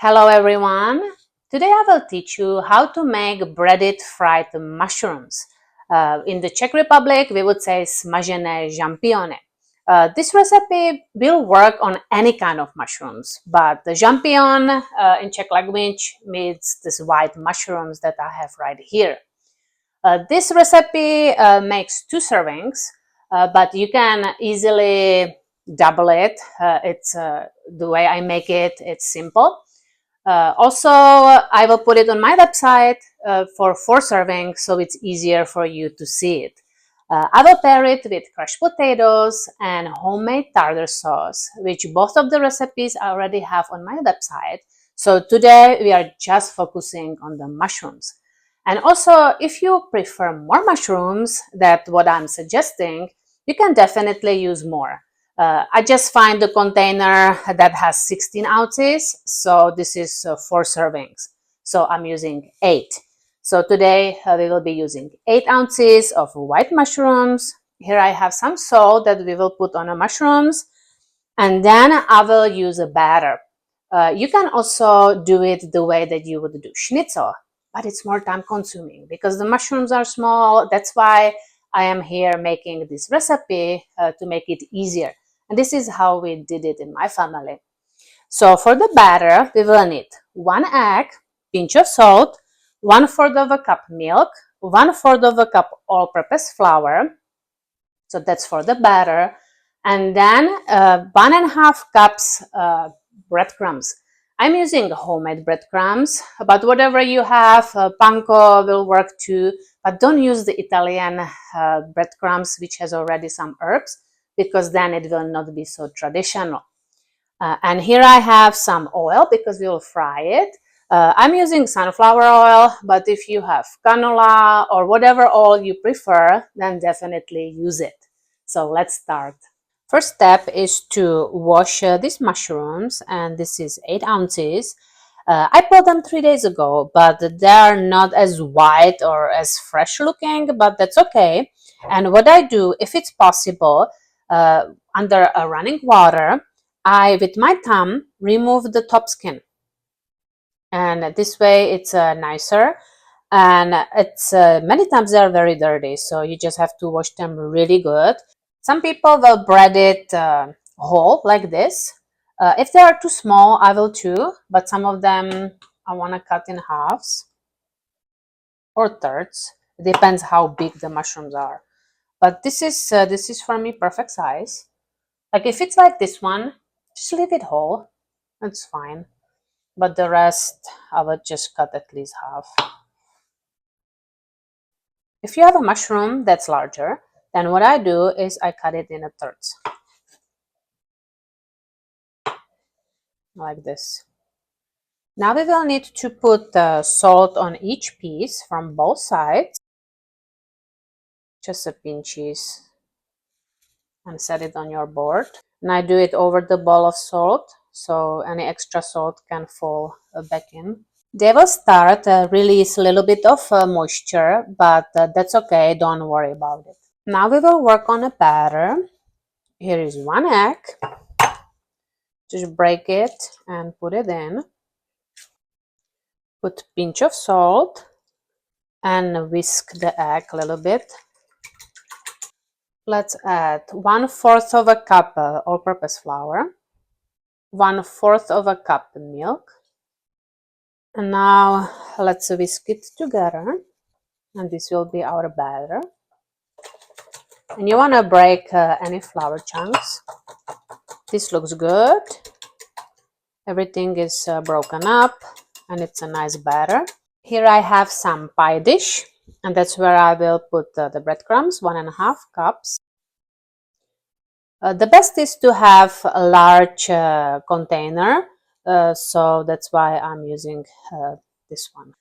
Hello everyone! Today I will teach you how to make breaded fried mushrooms. In the Czech Republic we would say Smažené žampióny. This recipe will work on any kind of mushrooms, but the žampión in Czech language means these white mushrooms that I have right here. This recipe makes 2 servings, but you can easily double it. It's the way I make it, it's simple. Also, I will put it on my website for 4 servings, so it's easier for you to see it. I will pair it with crushed potatoes and homemade tartar sauce, which both of the recipes I already have on my website. So today we are just focusing on the mushrooms. And also, if you prefer more mushrooms than what I'm suggesting, you can definitely use more. I just find the container that has 16 ounces, so this is 4 servings. So I'm using 8. So today we will be using 8 ounces of white mushrooms. Here I have some salt that we will put on the mushrooms, and then I will use a batter. You can also do it the way that you would do schnitzel, but it's more time consuming because the mushrooms are small. That's why I am here making this recipe to make it easier. And this is how we did it in my family. So for the batter, we will need 1 egg, pinch of salt, 1/4 of a cup milk, 1/4 of a cup all-purpose flour. So that's for the batter. And then 1.5 cups breadcrumbs. I'm using homemade breadcrumbs, but whatever you have, panko will work too. But don't use the Italian breadcrumbs, which has already some herbs, because then it will not be so traditional. And here I have some oil because we will fry it. I'm using sunflower oil, but if you have canola or whatever oil you prefer, then definitely use it. So let's start. First step is to wash these mushrooms, and this is 8 ounces. I bought them 3 days ago, but they are not as white or as fresh looking, but that's okay. And what I do, if it's possible, under a running water, I, with my thumb, remove the top skin. And this way it's nicer. And it's many times they are very dirty, so you just have to wash them really good. Some people will bread it whole like this. If they are too small, I will too, but some of them I want to cut in halves or thirds. It depends how big the mushrooms are. But this is for me perfect size. Like if it's like this one, just leave it whole. That's fine. But the rest I will just cut at least half. If you have a mushroom that's larger, then what I do is I cut it in thirds. Like this. Now we will need to put salt on each piece from both sides. Just a pinches and set it on your board. And I do it over the ball of salt, so any extra salt can fall back in. They will start release a little bit of moisture, but that's okay, don't worry about it. Now we will work on a batter. Here is 1 egg. Just break it and put it in. Put pinch of salt and whisk the egg a little bit. Let's add 1/4 of a cup all-purpose flour, 1/4 of a cup milk. And now let's whisk it together. And this will be our batter. And you want to break any flour chunks. This looks good. Everything is broken up and it's a nice batter. Here I have some pie dish, and that's where I will put the breadcrumbs, 1.5 cups. The best is to have a large container, so that's why I'm using this one.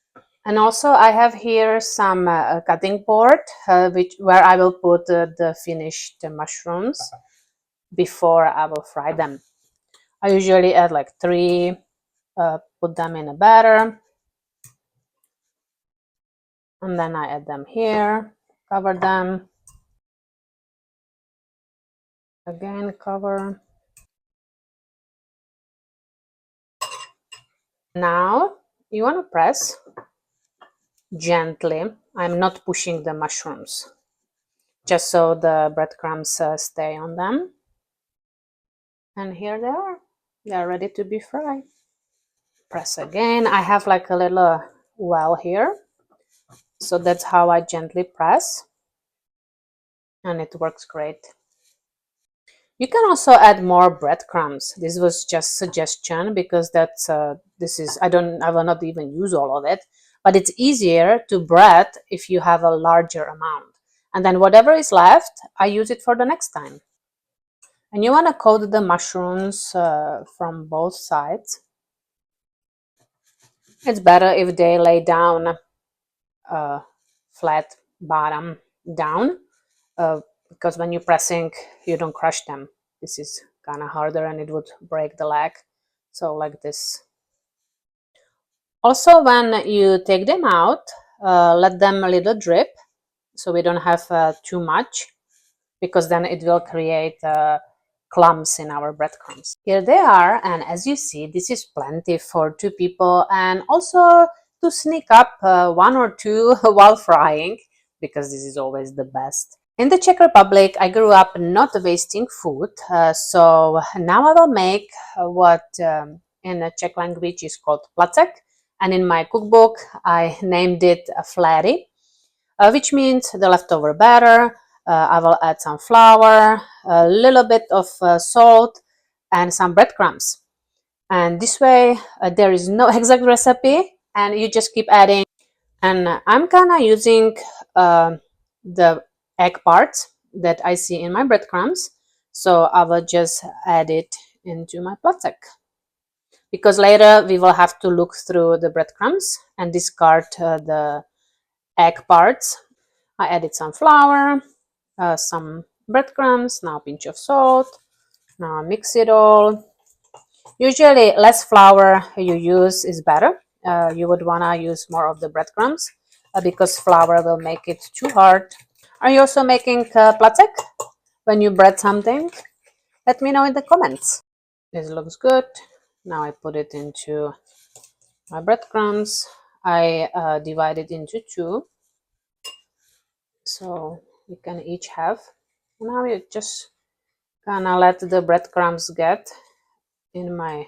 And also I have here some cutting board where I will put the finished mushrooms before I will fry them. I usually add like 3, put them in a batter, and then I add them here, cover them, again cover. Now you want to press gently. I'm not pushing the mushrooms, just so the breadcrumbs stay on them. And here they are. They are ready to be fried. Press again. I have like a little well here, so that's how I gently press, and it works great. You can also add more breadcrumbs. This was just suggestion because that's I will not even use all of it, but it's easier to bread if you have a larger amount. And then whatever is left, I use it for the next time. And you want to coat the mushrooms from both sides. It's better if they lay down flat bottom down, because when you're pressing, you don't crush them. This is kind of harder and it would break the leg. So like this. Also, when you take them out, let them a little drip, so we don't have too much, because then it will create clumps in our breadcrumbs. Here they are, and as you see, this is plenty for 2 people, and also to sneak up 1 or 2 while frying, because this is always the best. In the Czech Republic, I grew up not wasting food, so now I will make what in the Czech language is called placek, and in my cookbook I named it fléry, which means the leftover batter. I will add some flour, a little bit of salt, and some breadcrumbs. And this way, there is no exact recipe, and you just keep adding. And I'm kind of using the egg parts that I see in my breadcrumbs, so I will just add it into my placek. Because later we will have to look through the breadcrumbs and discard the egg parts. I added some flour, some breadcrumbs, now a pinch of salt. Now I mix it all. Usually less flour you use is better. You would want to use more of the breadcrumbs because flour will make it too hard. Are you also making placek when you bread something? Let me know in the comments. This looks good. Now I put it into my breadcrumbs. I divide it into 2, so you can each have. Now you just kind of let the breadcrumbs get in my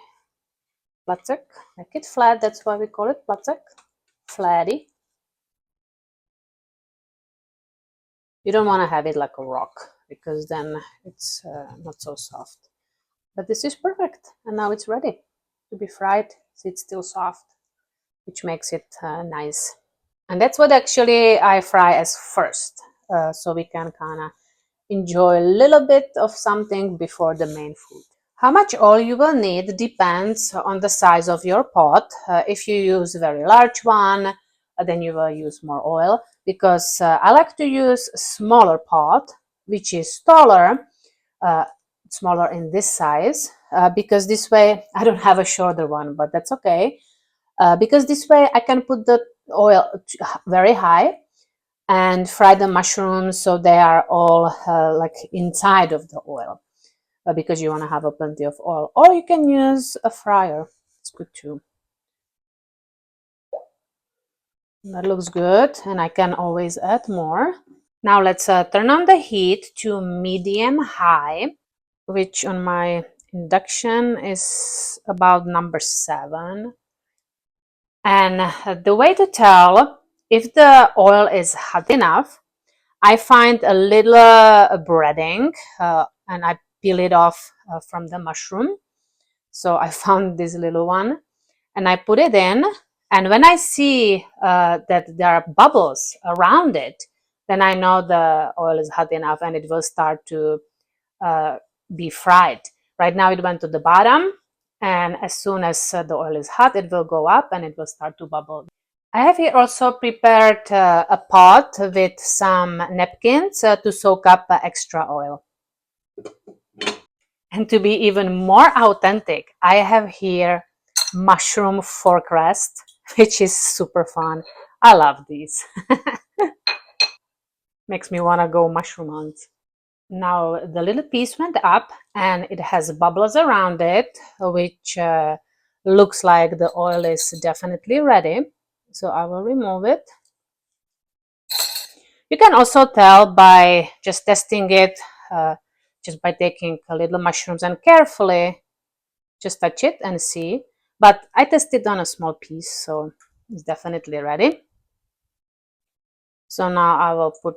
placek. Make it flat, that's why we call it placek. Flatty. You don't want to have it like a rock, because then it's not so soft. But this is perfect, and now it's ready to be fried. So it's still soft, which makes it nice. And that's what actually I fry as first, so we can kind of enjoy a little bit of something before the main food. How much oil you will need depends on the size of your pot. If you use a very large one, then you will use more oil, because I like to use a smaller pot, which is taller, smaller in this size, because this way I don't have a shorter one, but that's okay, because this way I can put the oil very high and fry the mushrooms so they are all like inside of the oil, because you want to have a plenty of oil. Or you can use a fryer, it's good too. That looks good, and I can always add more. Now let's turn on the heat to medium high, which on my induction is about number 7. And the way to tell if the oil is hot enough, I find a little breading, and I peel it off from the mushroom. So I found this little one, and I put it in. And when I see that there are bubbles around it, then I know the oil is hot enough and it will start to uh, be fried. Right now it went to the bottom, and as soon as the oil is hot, it will go up and it will start to bubble. I have here also prepared a pot with some napkins to soak up extra oil. And to be even more authentic, I have here mushroom fork rest, which is super fun. I love these. Makes me want to go mushroom hunt. Now the little piece went up and it has bubbles around it, which looks like the oil is definitely ready. So I will remove it. You can also tell by just testing it, just by taking a little mushrooms and carefully just touch it and see. But I tested on a small piece, so it's definitely ready. So now I will put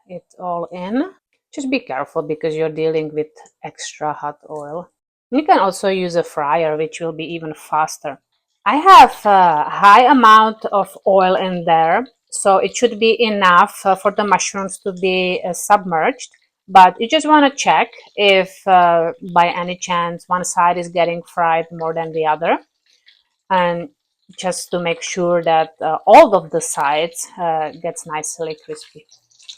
it all in. Just be careful because you're dealing with extra hot oil. You can also use a fryer, which will be even faster. I have a high amount of oil in there, so it should be enough for the mushrooms to be submerged. But you just want to check if by any chance one side is getting fried more than the other, and just to make sure that all of the sides gets nicely crispy.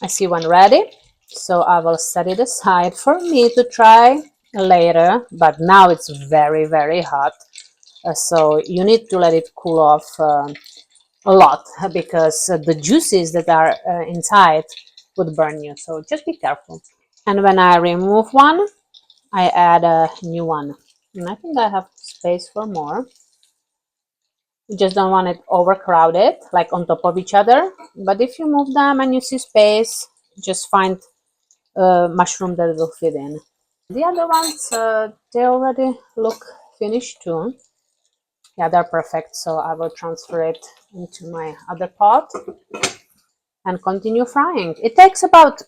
I see one ready, so I will set it aside for me to try later, but now it's very, very hot. So you need to let it cool off a lot because the juices that are inside would burn you. So just be careful. And when I remove one, I add a new one. And I think I have space for more. You just don't want it overcrowded, like on top of each other. But if you move them and you see space, just find a mushroom that will fit in. The other ones, they already look finished too. Yeah, they're perfect. So I will transfer it into my other pot and continue frying. It takes about,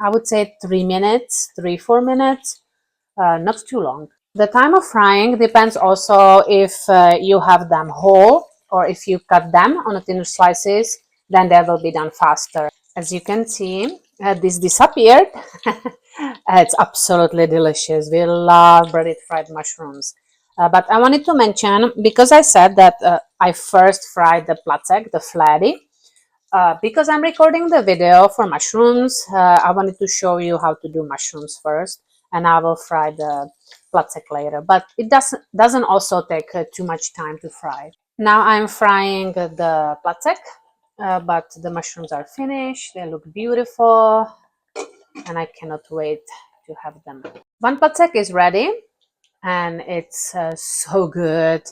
I would say, 3 minutes, 4 minutes, not too long. The time of frying depends also if you have them whole or if you cut them on thinner slices, then they will be done faster. As you can see, this disappeared. It's absolutely delicious. We love breaded fried mushrooms. But I wanted to mention, because I said that I first fried the placek, the flatty, because I'm recording the video for mushrooms, I wanted to show you how to do mushrooms first, and I will fry the placek later. But it doesn't also take too much time to fry. Now I'm frying the placek, but the mushrooms are finished. They look beautiful, and I cannot wait to have them. One placek is ready, and it's so good.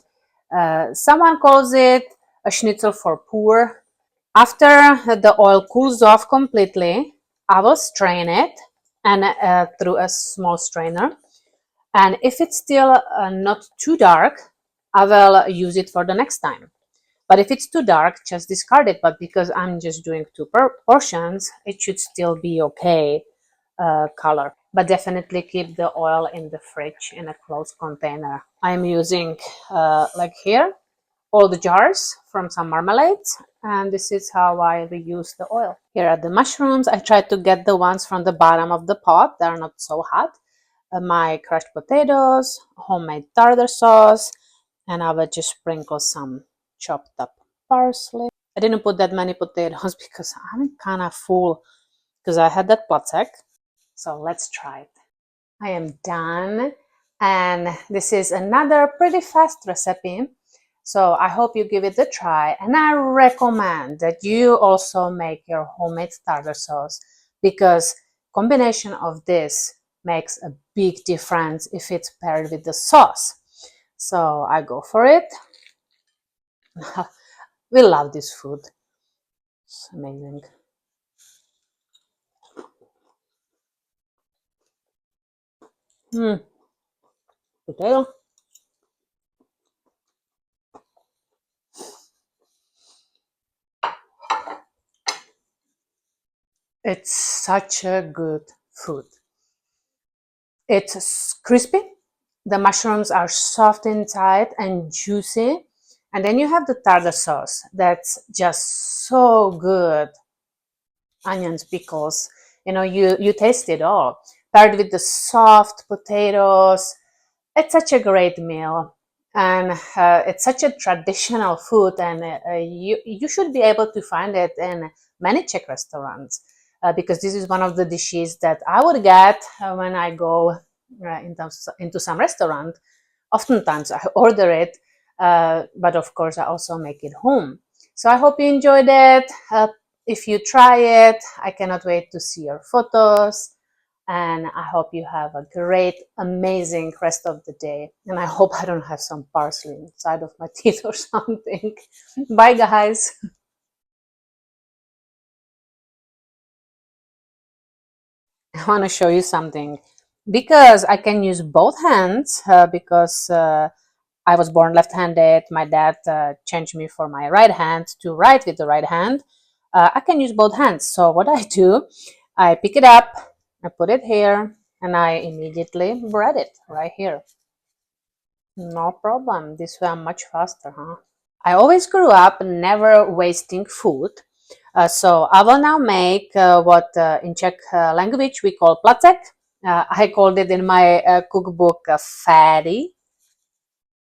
Someone calls it a schnitzel for poor. After the oil cools off completely, I will strain it and through a small strainer. And if it's still not too dark, I will use it for the next time. But if it's too dark, just discard it. But because I'm just doing two portions, it should still be okay color. But definitely keep the oil in the fridge in a closed container. I'm using, like here, old jars from some marmalades, and this is how I reuse the oil. Here are the mushrooms. I tried to get the ones from the bottom of the pot. They're not so hot. My crushed potatoes, homemade tartar sauce, and I will just sprinkle some chopped up parsley. I didn't put that many potatoes because I'm kind of full because I had that placek. So let's try it. I am done, and this is another pretty fast recipe. So I hope you give it a try, and I recommend that you also make your homemade tartar sauce because combination of this makes a big difference if it's paired with the sauce. So I go for it. We love this food. It's amazing. Potato. It's such a good food. It's crispy. The mushrooms are soft inside and juicy. And then you have the tartar sauce that's just so good. Onions, pickles, you taste it all. Paired with the soft potatoes. It's such a great meal. And it's such a traditional food, and you should be able to find it in many Czech restaurants because this is one of the dishes that I would get when I go into some restaurant. Oftentimes I order it, but of course I also make it home. So I hope you enjoyed it. If you try it, I cannot wait to see your photos. and I hope you have a great, amazing rest of the day. And I hope I don't have some parsley inside of my teeth or something. Bye, guys. I want to show you something because I can use both hands because I was born left-handed. My dad changed me for my right hand to write with the right hand. I can use both hands. So what I do, I pick it up, I put it here, and I immediately bread it right here. No problem. This way I'm much faster, huh? I always grew up never wasting food. So I will now make what in Czech language we call placek. I called it in my cookbook fatty.